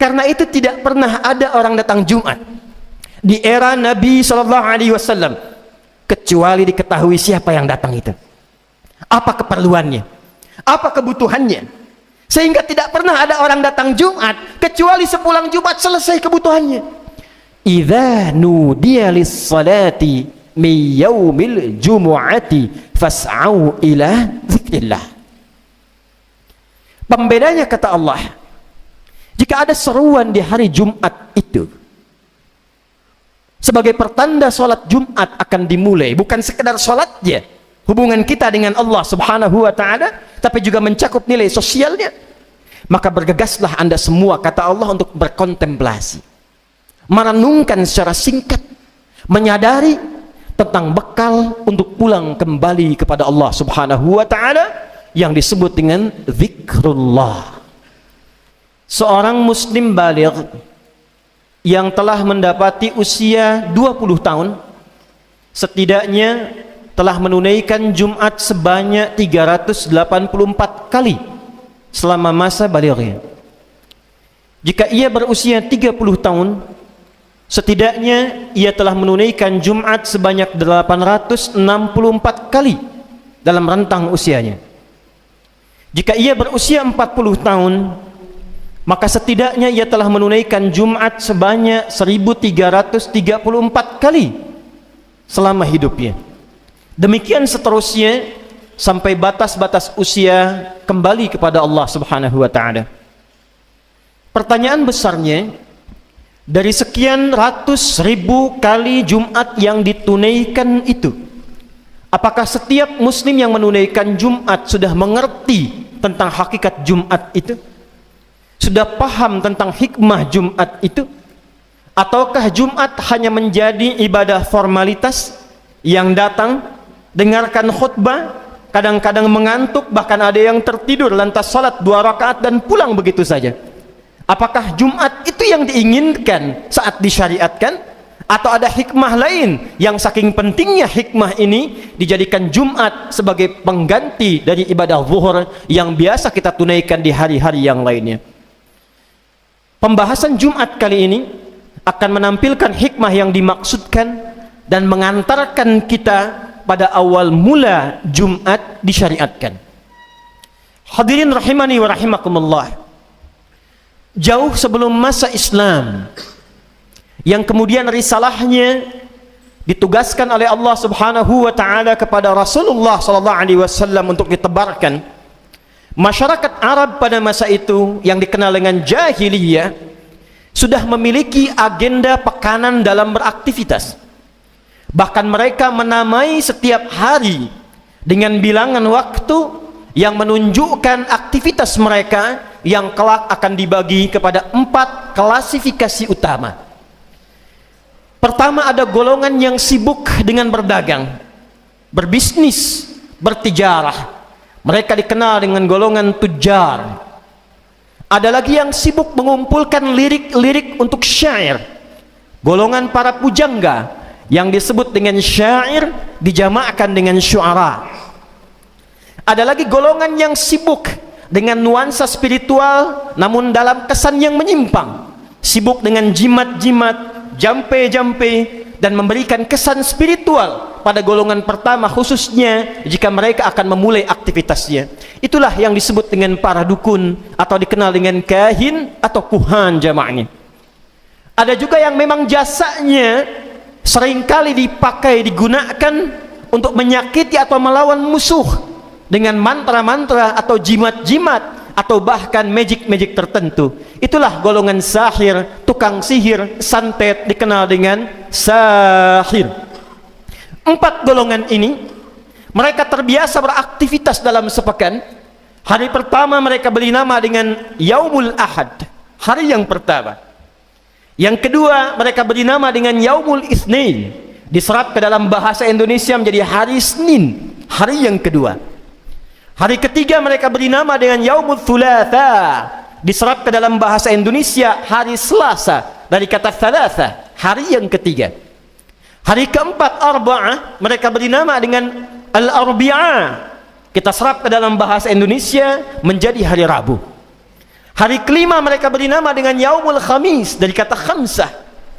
Karena itu tidak pernah ada orang datang Jumat di era Nabi SAW kecuali diketahui siapa yang datang itu, apa keperluannya, apa kebutuhannya, sehingga tidak pernah ada orang datang Jumat kecuali sepulang Jumat selesai kebutuhannya. Idza nudiya lis-salati min yaumil jumu'ati fas'au ila dzikrillah. Pembedanya kata Allah, jika ada seruan di hari Jumat itu sebagai pertanda sholat Jumat akan dimulai, bukan sekedar sholatnya, hubungan kita dengan Allah subhanahu wa ta'ala, tapi juga mencakup nilai sosialnya, maka bergegaslah anda semua, kata Allah, untuk berkontemplasi, merenungkan secara singkat, menyadari tentang bekal untuk pulang kembali kepada Allah subhanahu wa ta'ala yang disebut dengan zikrullah. Seorang muslim baligh yang telah mendapati usia 20 tahun setidaknya telah menunaikan Jumat sebanyak 384 kali selama masa balighnya. Jika ia berusia 30 tahun, setidaknya ia telah menunaikan Jumat sebanyak 864 kali dalam rentang usianya. Jika ia berusia 40 tahun, maka setidaknya ia telah menunaikan Jumat sebanyak 1334 kali selama hidupnya. Demikian seterusnya sampai batas-batas usia kembali kepada Allah subhanahu wa ta'ala. Pertanyaan besarnya, dari sekian ratus ribu kali Jumat yang ditunaikan itu, apakah setiap muslim yang menunaikan Jumat sudah mengerti tentang hakikat Jumat itu? Sudah paham tentang hikmah Jumat itu? Ataukah Jumat hanya menjadi ibadah formalitas yang datang, dengarkan khutbah, kadang-kadang mengantuk, bahkan ada yang tertidur lantas salat 2 rakaat dan pulang begitu saja? Apakah Jumat itu yang diinginkan saat disyariatkan? Atau ada hikmah lain yang saking pentingnya hikmah ini dijadikan Jumat sebagai pengganti dari ibadah zuhur yang biasa kita tunaikan di hari-hari yang lainnya? Pembahasan Jumat kali ini akan menampilkan hikmah yang dimaksudkan dan mengantarkan kita pada awal mula Jumat disyariatkan. Hadirin rahimani wa rahimakumullah, jauh sebelum masa Islam yang kemudian risalahnya ditugaskan oleh Allah subhanahu wa ta'ala kepada Rasulullah sallallahu alaihi wasallam untuk ditebarkan, masyarakat Arab pada masa itu yang dikenal dengan jahiliyah sudah memiliki agenda pekanan dalam beraktivitas. Bahkan mereka menamai setiap hari dengan bilangan waktu yang menunjukkan aktivitas mereka yang kelak akan dibagi kepada 4 klasifikasi utama. Pertama, ada golongan yang sibuk dengan berdagang, berbisnis, bertijarah. Mereka dikenal dengan golongan tujar. Ada lagi yang sibuk mengumpulkan lirik-lirik untuk syair, golongan para pujangga yang disebut dengan syair dijamakkan dengan syuara. Ada lagi golongan yang sibuk dengan nuansa spiritual namun dalam kesan yang menyimpang, sibuk dengan jimat-jimat, jampe-jampe, dan memberikan kesan spiritual pada golongan pertama, khususnya jika mereka akan memulai aktivitasnya. Itulah yang disebut dengan para dukun atau dikenal dengan kahin atau kuhan jamaknya. Ada juga yang memang jasanya seringkali dipakai, digunakan untuk menyakiti atau melawan musuh dengan mantra-mantra atau jimat-jimat atau bahkan magic-magic tertentu. Itulah golongan sahir, tukang sihir, santet, dikenal dengan sahir. 4 golongan ini mereka terbiasa beraktivitas dalam sepekan. Hari pertama mereka beri nama dengan Yaumul Ahad, hari yang pertama. Yang kedua mereka beri nama dengan Yaumul Itsnain, diserap ke dalam bahasa Indonesia menjadi hari Senin, hari yang kedua. Hari ketiga mereka beri nama dengan Yaumul Thulatha, diserap ke dalam bahasa Indonesia hari Selasa, dari kata thalatha, hari yang ketiga. Hari keempat Arba'ah mereka beri nama dengan Al-Arbi'ah, kita serap ke dalam bahasa Indonesia menjadi hari Rabu. Hari kelima mereka beri nama dengan Yaumul Khamis, dari kata khamsah.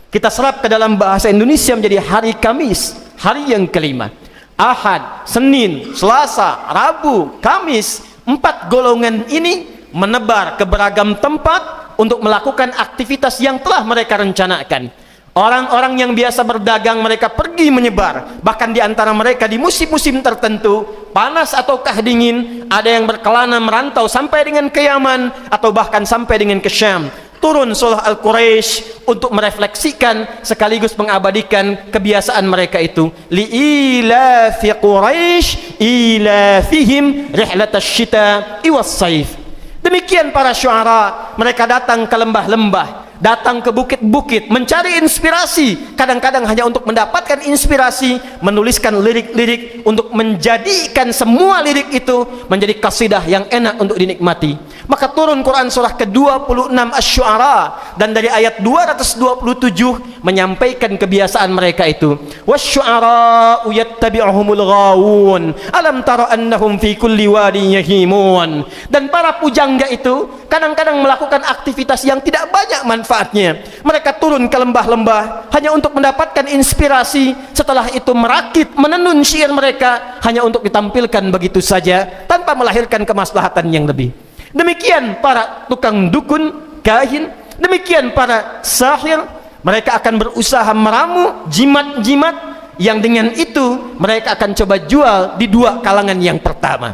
Kita serap ke dalam bahasa Indonesia menjadi hari Kamis, hari yang kelima. Ahad, Senin, Selasa, Rabu, Kamis, 4 golongan ini menebar ke beragam tempat untuk melakukan aktivitas yang telah mereka rencanakan. Orang-orang yang biasa berdagang mereka pergi menyebar, bahkan di antara mereka di musim-musim tertentu, panas ataukah dingin, ada yang berkelana merantau sampai dengan ke Yaman atau bahkan sampai dengan ke Syam. Turun surah Al-Quraisy untuk merefleksikan sekaligus mengabadikan kebiasaan mereka itu. Li'ilafi Quraisy ilafihim rihlatash syita'i was-saif. Demikian para syuara, mereka datang ke lembah-lembah, datang ke bukit-bukit mencari inspirasi, kadang-kadang hanya untuk mendapatkan inspirasi, menuliskan lirik-lirik untuk menjadikan semua lirik itu menjadi qasidah yang enak untuk dinikmati. Maka turun Quran surah ke-26 Asy-Syu'ara, dan dari ayat 227 menyampaikan kebiasaan mereka itu. Wasy-syu'ara'u yattabi'uhumul ghawun alam tara annahum fi kulli wadin yahimun. Dan para pujangga itu kadang-kadang melakukan aktivitas yang tidak banyak manfaatnya. Mereka turun ke lembah-lembah hanya untuk mendapatkan inspirasi, setelah itu merakit, menenun syair mereka hanya untuk ditampilkan begitu saja tanpa melahirkan kemaslahatan yang lebih. Demikian para tukang dukun, kahin, demikian para sahir, mereka akan berusaha meramu jimat-jimat yang dengan itu mereka akan coba jual di 2 kalangan yang pertama.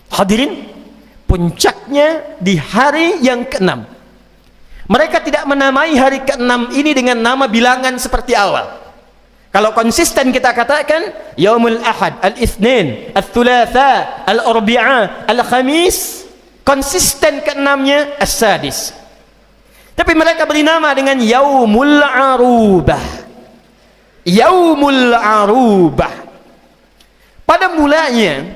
Hadirin, puncaknya di hari yang ke-6. Mereka tidak menamai hari ke-6 ini dengan nama bilangan seperti awal. Kalau konsisten kita katakan Yaumul Ahad, Al-Itsnin, Al-Thulatha, Al-Arbi'a, Al-Khamis. Konsisten ke-6-nya As-Sadis. Tapi mereka beri nama dengan Yaumul Arubah. Yaumul Arubah. Pada mulanya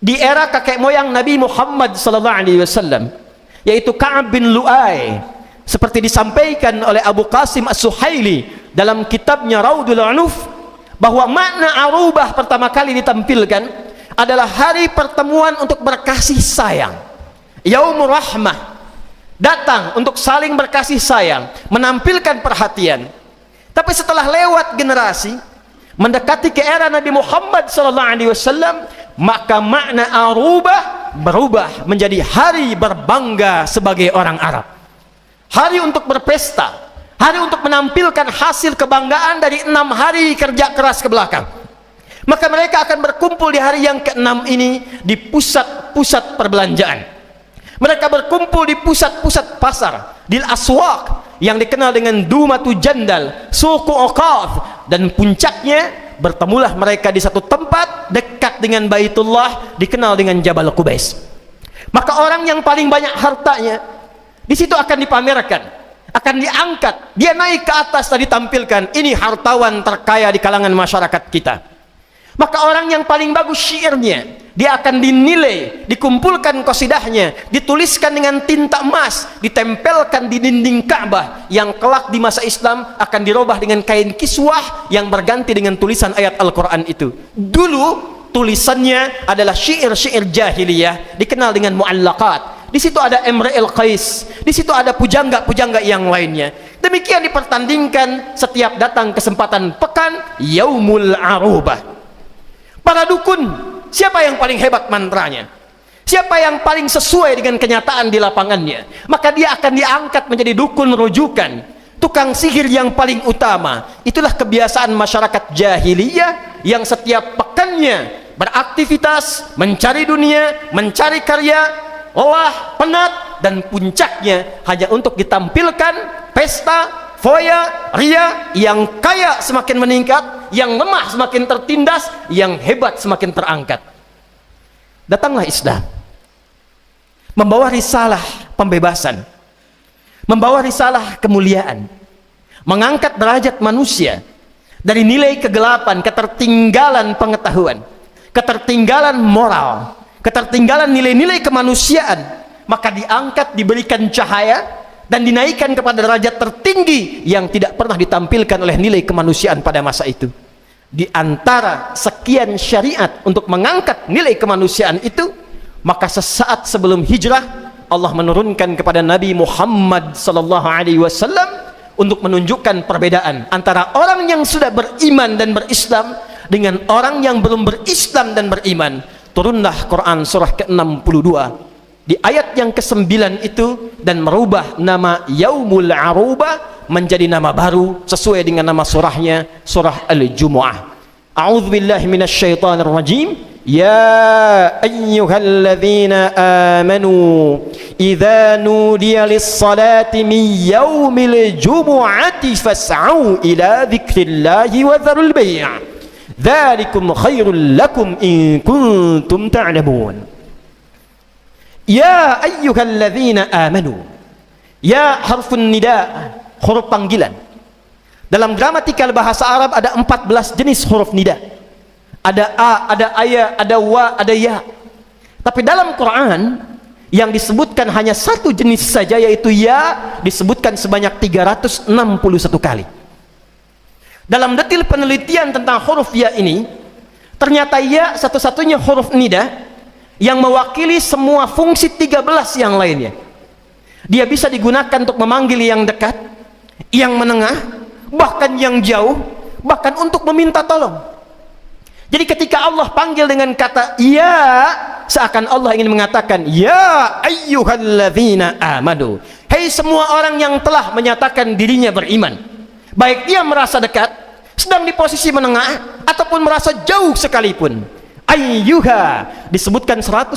di era kakek moyang Nabi Muhammad SAW, yaitu Ka'ab bin Lu'ay, seperti disampaikan oleh Abu Qasim As-Suhaili dalam kitabnya Raudul Unuf, bahwa makna Arubah pertama kali ditampilkan adalah hari pertemuan untuk berkasih sayang. Yaumur Rahmah, datang untuk saling berkasih sayang, menampilkan perhatian. Tapi setelah lewat generasi, mendekati ke era Nabi Muhammad SAW, maka makna Arubah berubah menjadi hari berbangga sebagai orang Arab, hari untuk berpesta, hari untuk menampilkan hasil kebanggaan dari 6 hari kerja keras ke belakang. Maka mereka akan berkumpul di hari yang ke-6 ini di pusat-pusat perbelanjaan. Mereka berkumpul di pusat-pusat pasar, di aswaq yang dikenal dengan Dumatu Jandal, Suku Uqaf, dan puncaknya bertemulah mereka di satu tempat dekat dengan Baitullah dikenal dengan Jabal Qubais. Maka orang yang paling banyak hartanya di situ akan dipamerkan, akan diangkat, dia naik ke atas dan ditampilkan, ini hartawan terkaya di kalangan masyarakat kita. Maka orang yang paling bagus syairnya, dia akan dinilai, dikumpulkan qasidahnya, dituliskan dengan tinta emas, ditempelkan di dinding Ka'bah yang kelak di masa Islam akan dirubah dengan kain kiswah yang berganti dengan tulisan ayat Al-Quran itu. Dulu tulisannya adalah syair-syair jahiliyah dikenal dengan mu'allaqat. Di situ ada Imra'il Qais, di situ ada pujangga-pujangga yang lainnya. Demikian dipertandingkan setiap datang kesempatan pekan Yaumul Arubah. Para dukun, siapa yang paling hebat mantranya? Siapa yang paling sesuai dengan kenyataan di lapangannya? Maka dia akan diangkat menjadi dukun rujukan, tukang sihir yang paling utama. Itulah kebiasaan masyarakat jahiliyah yang setiap pekannya beraktivitas, mencari dunia, mencari karya, lelah, penat, dan puncaknya hanya untuk ditampilkan pesta, foya, ria. Yang kaya semakin meningkat, yang lemah semakin tertindas, yang hebat semakin terangkat. Datanglah Islam, membawa risalah pembebasan, membawa risalah kemuliaan, mengangkat derajat manusia dari nilai kegelapan, ketertinggalan pengetahuan, ketertinggalan moral, ketertinggalan nilai-nilai kemanusiaan. Maka diangkat, diberikan cahaya, dan dinaikkan kepada derajat tertinggi yang tidak pernah ditampilkan oleh nilai kemanusiaan pada masa itu. Di antara sekian syariat untuk mengangkat nilai kemanusiaan itu, maka sesaat sebelum hijrah Allah menurunkan kepada Nabi Muhammad sallallahu alaihi wasallam untuk menunjukkan perbedaan antara orang yang sudah beriman dan berislam dengan orang yang belum berislam dan beriman. Turunlah Quran surah ke-62 di ayat yang ke-9 itu dan merubah nama Yaumul Arubah menjadi nama baru sesuai dengan nama surahnya, surah Al-Jumu'ah. A'udzubillahi minasyaitonir rajim. Ya ayyuhalladzina amanu idza nudiya lis-salati min yaumil jumu'ati fas'au ila dzikrillahi wa dzarul bai'. Dzalikum khairul lakum in kuntum ta'lamun. Ya ayyuhalladzina amanu. Ya harfun nida, huruf panggilan. Dalam gramatikal bahasa Arab ada 14 jenis huruf nida. Ada a, ada aya, ada wa, ada ya. Tapi dalam Quran yang disebutkan hanya satu jenis saja, yaitu ya, disebutkan sebanyak 361 kali. Dalam detil penelitian tentang huruf ya ini, ternyata ya satu-satunya huruf nida yang mewakili semua fungsi 13 yang lainnya. Dia bisa digunakan untuk memanggil yang dekat, yang menengah, bahkan yang jauh, bahkan untuk meminta tolong. Jadi ketika Allah panggil dengan kata ya, seakan Allah ingin mengatakan ya ayyuhalladzina amanu, hei semua orang yang telah menyatakan dirinya beriman, baik dia merasa dekat, sedang di posisi menengah, ataupun merasa jauh sekalipun. Ayyuha disebutkan 150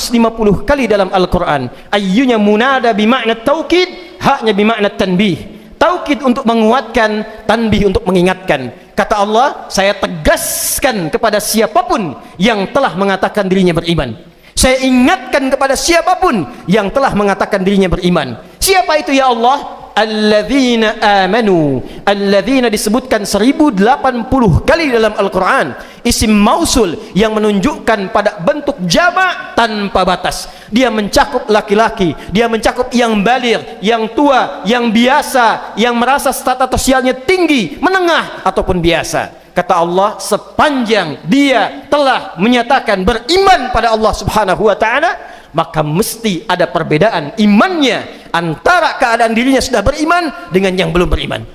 kali dalam Al-Quran. Ayyunya munada bimakna taukid, haknya bimakna tanbih. Taukid untuk menguatkan, tanbih untuk mengingatkan. Kata Allah, saya tegaskan kepada siapapun yang telah mengatakan dirinya beriman. Saya ingatkan kepada siapapun yang telah mengatakan dirinya beriman. Siapa itu ya Allah? Alladzina amanu. Alladzina disebutkan 1080 kali dalam Al-Quran. Isim mausul yang menunjukkan pada bentuk jamak tanpa batas. Dia mencakup laki-laki, dia mencakup yang baligh, yang tua, yang biasa, yang merasa status sosialnya tinggi, menengah, ataupun biasa. Kata Allah, sepanjang dia telah menyatakan beriman pada Allah subhanahu wa ta'ala, maka mesti ada perbedaan imannya antara keadaan dirinya sudah beriman dengan yang belum beriman.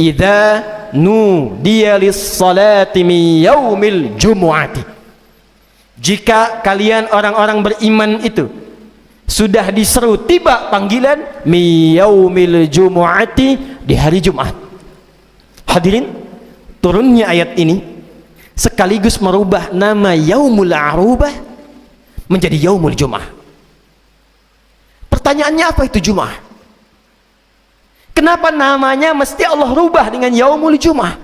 Idza nudiya lis-salati min yaumil jumu'ati. Jika kalian orang-orang beriman itu sudah diseru tiba panggilan min yaumil jumu'ati, di hari Jumat. Hadirin, turunnya ayat ini sekaligus merubah nama Yaumul Arubah menjadi Yaumul Jum'ah. Pertanyaannya, apa itu Jum'ah? Kenapa namanya mesti Allah rubah dengan Yaumul Jum'ah?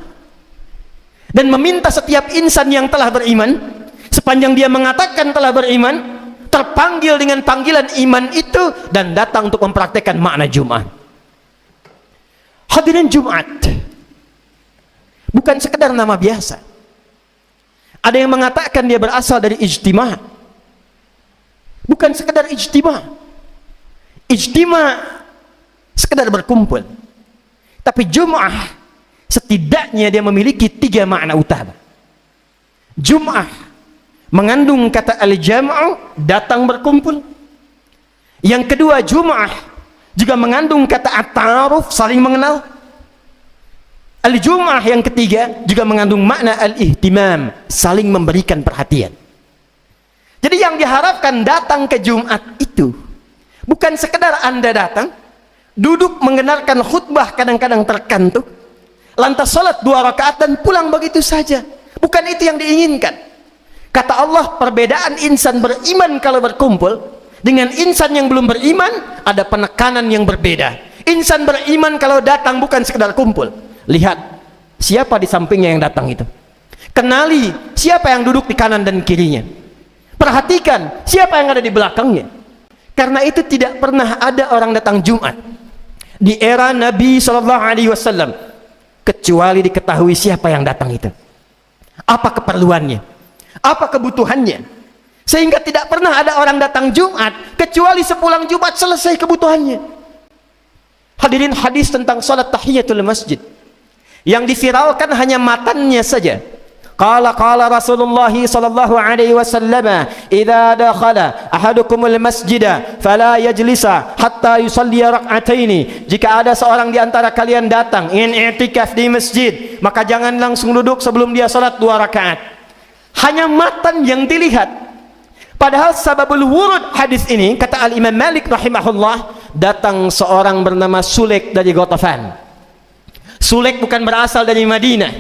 Dan meminta setiap insan yang telah beriman, sepanjang dia mengatakan telah beriman, terpanggil dengan panggilan iman itu dan datang untuk mempraktekkan makna Jum'ah. Hadirin, Jumat bukan sekedar nama biasa. Ada yang mengatakan dia berasal dari ijtima'. Bukan sekedar ijtima'. Ijtima' sekedar berkumpul. Tapi Jum'ah setidaknya dia memiliki 3 makna utama. Jum'ah mengandung kata al-jam'u, datang berkumpul. Yang kedua, Jum'ah juga mengandung kata at-ta'aruf, saling mengenal. Al-Jum'ah yang ketiga juga mengandung makna al-ihtimam, saling memberikan perhatian. Jadi yang diharapkan datang ke Jumat itu bukan sekedar Anda datang, duduk mendengarkan khutbah kadang-kadang terkantuk, lantas sholat 2 rakaat dan pulang begitu saja. Bukan itu yang diinginkan. Kata Allah, perbedaan insan beriman kalau berkumpul dengan insan yang belum beriman ada penekanan yang berbeda. Insan beriman kalau datang bukan sekedar kumpul. Lihat siapa di sampingnya yang datang itu. Kenali siapa yang duduk di kanan dan kirinya. Perhatikan siapa yang ada di belakangnya. Karena itu tidak pernah ada orang datang Jumat di era Nabi SAW kecuali diketahui siapa yang datang itu, apa keperluannya, apa kebutuhannya. Sehingga tidak pernah ada orang datang Jumat kecuali sepulang Jumat selesai kebutuhannya. Hadirin, hadis tentang salat tahiyatul masjid yang diviralkan hanya matannya saja Qala Rasulullah sallallahu alaihi wasallam, "Idza dakhala ahadukumul masjida fala yajlisa hatta yusalli rak'ataini." Jika ada seorang di antara kalian datang ingin i'tikaf di masjid, maka jangan langsung duduk sebelum dia salat 2 rakaat. Hanya matan yang dilihat. Padahal sababul wurud hadis ini, kata Al-Imam Malik rahimahullah, datang seorang bernama Sulaik dari Ghatafan. Sulaik bukan berasal dari Madinah,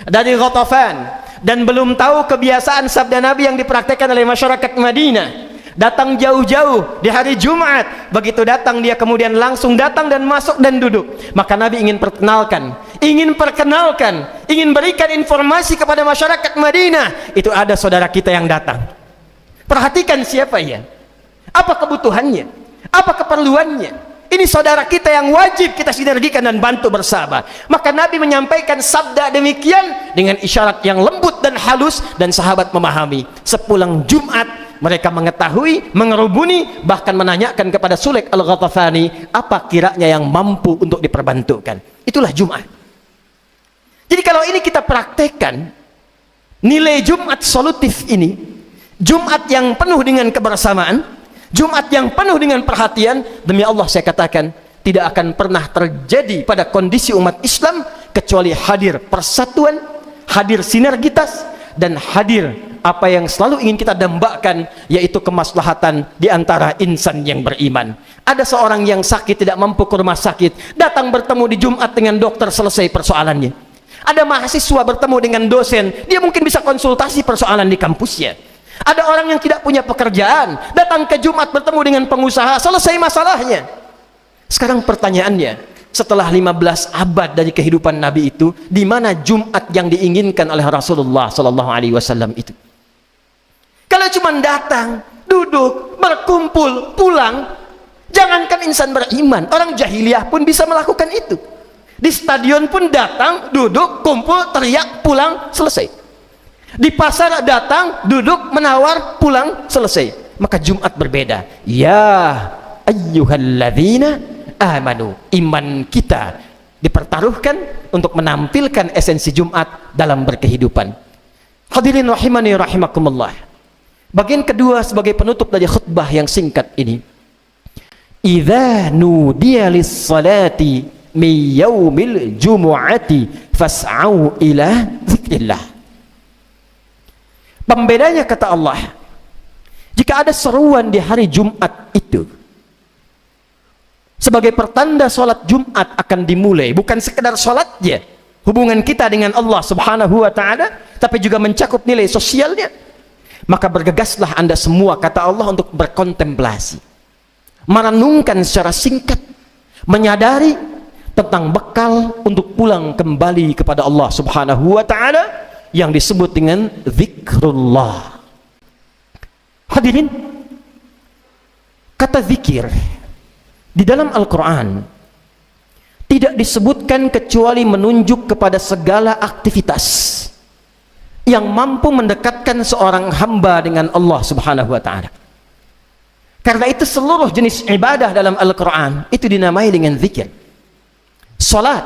dari Ghatafan, dan belum tahu kebiasaan sabda Nabi yang dipraktekkan oleh masyarakat Madinah. Datang jauh-jauh di hari Jumat. Begitu datang, dia kemudian langsung datang dan masuk dan duduk. Maka Nabi ingin perkenalkan, ingin berikan informasi kepada masyarakat Madinah, itu ada saudara kita yang datang. Perhatikan siapa ya, apa kebutuhannya, apa keperluannya. Ini saudara kita yang wajib kita sinergikan dan bantu bersama. Maka Nabi menyampaikan sabda demikian dengan isyarat yang lembut dan halus, dan sahabat memahami. Sepulang Jumat mereka mengetahui, mengerubuni, bahkan menanyakan kepada Sulaik Al-Ghatafani apa kiranya yang mampu untuk diperbantukan. Itulah Jumat. Jadi kalau ini kita praktekkan, nilai Jumat solutif ini, Jumat yang penuh dengan kebersamaan, Jumat yang penuh dengan perhatian, demi Allah saya katakan, tidak akan pernah terjadi pada kondisi umat Islam kecuali hadir persatuan, hadir sinergitas, dan hadir apa yang selalu ingin kita dambakan, yaitu kemaslahatan di antara insan yang beriman. Ada seorang yang sakit tidak mampu ke rumah sakit, datang bertemu di Jumat dengan dokter, selesai persoalannya. Ada mahasiswa bertemu dengan dosen, dia mungkin bisa konsultasi persoalan di kampusnya. Ada orang yang tidak punya pekerjaan, datang ke Jumat bertemu dengan pengusaha, selesai masalahnya. Sekarang pertanyaannya, setelah 15 abad dari kehidupan Nabi itu, di mana Jumat yang diinginkan oleh Rasulullah sallallahu alaihi wasallam itu? Kalau cuma datang, duduk, berkumpul, pulang, jangankan insan beriman, orang jahiliyah pun bisa melakukan itu. Di stadion pun datang, duduk, kumpul, teriak, pulang, selesai. Di pasar datang, duduk, menawar, pulang, selesai. Maka Jumat berbeda. Ya ayyuhalladzina amanu, iman kita dipertaruhkan untuk menampilkan esensi Jumat dalam berkehidupan. Hadirin rahimani rahimakumullah. Bagian kedua sebagai penutup dari khutbah yang singkat ini, idza nudiya lis-salati min yaumil jumu'ati fas'au ila dzikrillah. Pembedanya kata Allah, jika ada seruan di hari Jumat itu sebagai pertanda sholat Jumat akan dimulai, bukan sekedar sholatnya, hubungan kita dengan Allah subhanahu wa ta'ala, tapi juga mencakup nilai sosialnya, maka bergegaslah anda semua, kata Allah, untuk berkontemplasi, merenungkan secara singkat, menyadari tentang bekal untuk pulang kembali kepada Allah subhanahu wa ta'ala, yang disebut dengan zikrullah. Hadirin, kata zikir di dalam Al-Quran tidak disebutkan kecuali menunjuk kepada segala aktivitas yang mampu mendekatkan seorang hamba dengan Allah subhanahu wa ta'ala. Karena itu seluruh jenis ibadah dalam Al-Quran itu dinamai dengan zikir. Salat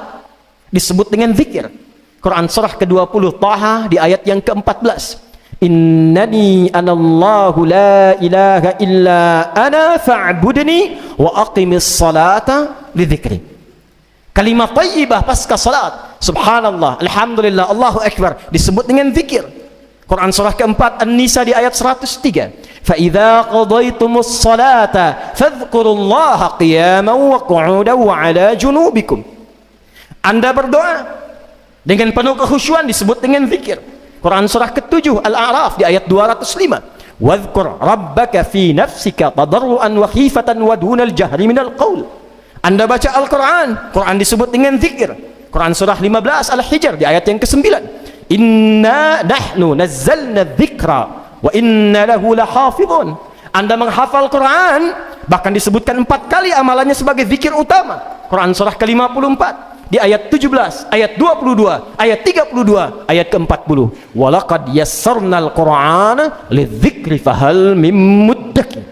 disebut dengan zikir. Quran surah ke-20 Taha di ayat yang ke-14, innani anallahu la ilaha illa ana fa'budni wa aqimis salata li dzikri. Kalimat thayyibah pasca salat, subhanallah, alhamdulillah, Allahu akbar, disebut dengan zikir. Quran surah ke-4 An-Nisa di ayat 103, fa idza qadaytumus salata fadhkurullaha qiyaman wa qu'udan wa 'ala junubikum. Anda berdoa dengan penuh kekhusyuan, disebut dengan zikir. Quran surah ke-7 Al-A'raf di ayat 205, wadhkur rabbaka fi nafsika tadarruan wa khifatan wa dunal jahri minal qaul. Anda baca Al-Quran, Quran disebut dengan zikir. Quran surah 15 Al-Hijr di ayat yang ke-9, inna nahnu nazzalna dzikra wa inna lahu lahafidhun. Anda menghafal Quran, bahkan disebutkan 4 kali amalannya sebagai zikir utama. Quran surah ke-54 di ayat 17, ayat 22, ayat 32, ayat ke-40, walaqad yassarnal qur'ana lidzikri fahal mim muddakir.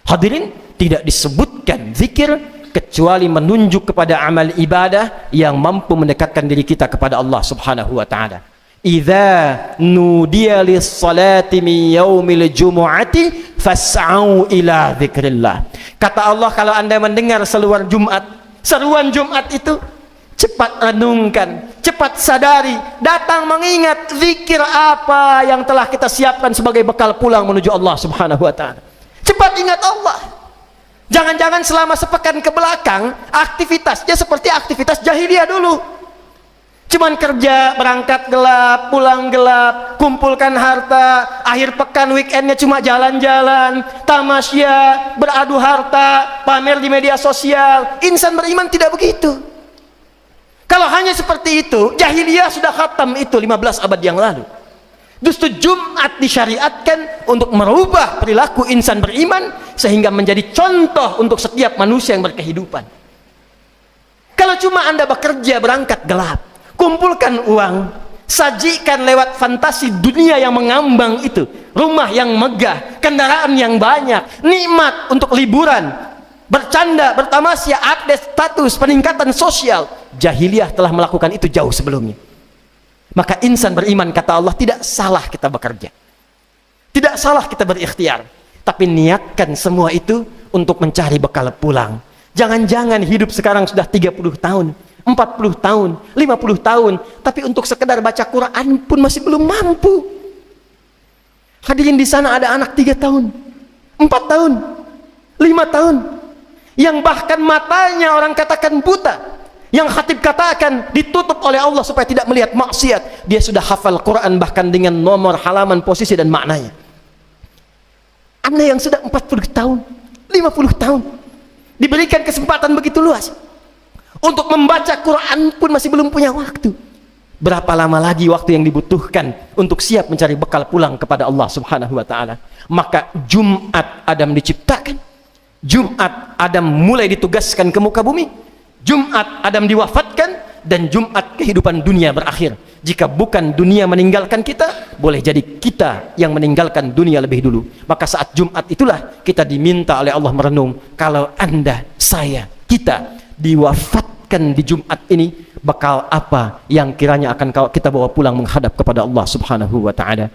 Hadirin, tidak disebutkan zikir kecuali menunjuk kepada amal ibadah yang mampu mendekatkan diri kita kepada Allah subhanahu wa ta'ala. idza nudiya lis-salati min yaumil jumu'ati fas'au ila dzikrillah. Kata Allah, kalau Anda mendengar seruan Jumat itu, cepat renungkan, cepat sadari, datang mengingat zikir apa yang telah kita siapkan sebagai bekal pulang menuju Allah Subhanahu wa taala. Cepat ingat Allah. Jangan-jangan selama sepekan ke belakang aktivitasnya seperti aktivitas jahiliyah dulu. Cuman kerja, berangkat gelap, pulang gelap, kumpulkan harta, akhir pekan weekendnya cuma jalan-jalan, tamasya, beradu harta, pamer di media sosial. Insan beriman tidak begitu. Kalau hanya seperti itu, jahiliyah sudah khatam itu 15 abad yang lalu. Justru Jumat disyariatkan untuk merubah perilaku insan beriman sehingga menjadi contoh untuk setiap manusia yang berkehidupan. Kalau cuma Anda bekerja berangkat gelap, kumpulkan uang, sajikan lewat fantasi dunia yang mengambang itu, rumah yang megah, kendaraan yang banyak, nikmat untuk liburan, bercanda, bertamasya, update status, peningkatan sosial. Jahiliyah telah melakukan itu jauh sebelumnya. Maka insan beriman, kata Allah, tidak salah kita bekerja, tidak salah kita berikhtiar, tapi niatkan semua itu untuk mencari bekal pulang. Jangan-jangan hidup sekarang sudah 30 tahun, 40 tahun, 50 tahun, tapi untuk sekedar baca Quran pun masih belum mampu. Hadirin di sana ada anak 3 tahun, 4 tahun, 5 tahun, yang bahkan matanya orang katakan buta, yang khatib katakan ditutup oleh Allah supaya tidak melihat maksiat. Dia sudah hafal Quran bahkan dengan nomor, halaman, posisi dan maknanya. Anda yang sudah 40 tahun, 50 tahun, diberikan kesempatan begitu luas untuk membaca Quran pun masih belum punya waktu. Berapa lama lagi waktu yang dibutuhkan untuk siap mencari bekal pulang kepada Allah Subhanahu wa taala? Maka Jumat Adam diciptakan, Jumat Adam mulai ditugaskan ke muka bumi, Jumat Adam diwafatkan, dan Jumat kehidupan dunia berakhir. Jika bukan dunia meninggalkan kita, boleh jadi kita yang meninggalkan dunia lebih dulu. Maka saat Jumat itulah kita diminta oleh Allah merenung, kalau Anda, saya, kita diwafatkan di Jumat ini, bekal apa yang kiranya akan kita bawa pulang menghadap kepada Allah Subhanahu wa taala.